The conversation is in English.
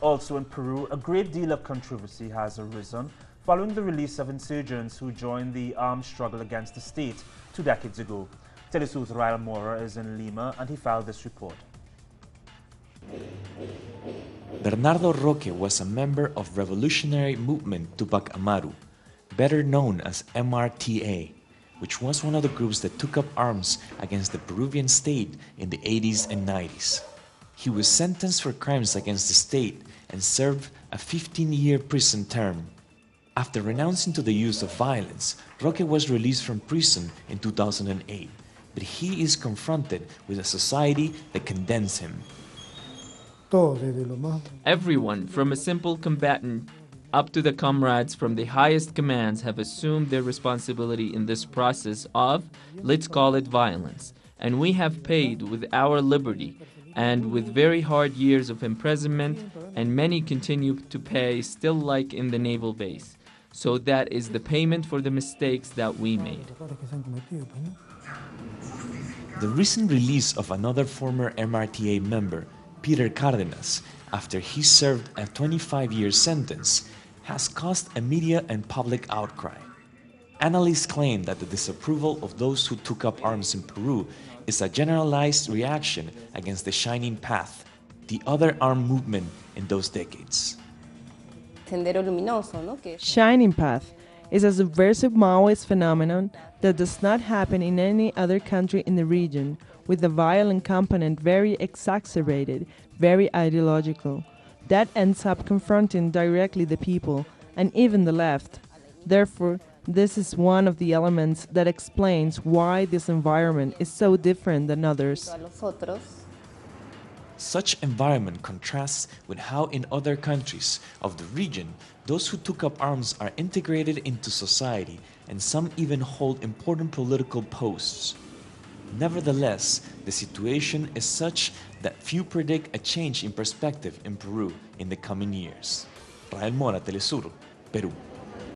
Also in Peru, a great deal of controversy has arisen following the release of insurgents who joined the armed struggle against the state 2 decades ago. teleSUR's Rael Mora is in Lima and he filed this report. Bernardo Roque was a member of Revolutionary Movement Tupac Amaru, better known as MRTA, which was one of the groups that took up arms against the Peruvian state in the 80s and 90s. He was sentenced for crimes against the state and served a 15-year prison term. After renouncing to the use of violence, Roque was released from prison in 2008, but he is confronted with a society that condemns him. Everyone, from a simple combatant up to the comrades from the highest commands, have assumed their responsibility in this process of, let's call it, violence. And we have paid with our liberty and with very hard years of imprisonment, and many continue to pay, still like in the naval base. So that is the payment for the mistakes that we made. The recent release of another former MRTA member, Peter Cardenas, after he served a 25-year sentence, has caused a media and public outcry. Analysts claim that the disapproval of those who took up arms in Peru is a generalized reaction against the Shining Path, the other armed movement in those decades. Shining Path is a subversive Maoist phenomenon that does not happen in any other country in the region, with the violent component very exacerbated, very ideological. That ends up confronting directly the people, and even the left. Therefore, this is one of the elements that explains why this environment is so different than others. Such environment contrasts with how in other countries of the region, those who took up arms are integrated into society, and some even hold important political posts. Nevertheless, the situation is such that few predict a change in perspective in Peru in the coming years. Rael Mora, teleSUR, Peru.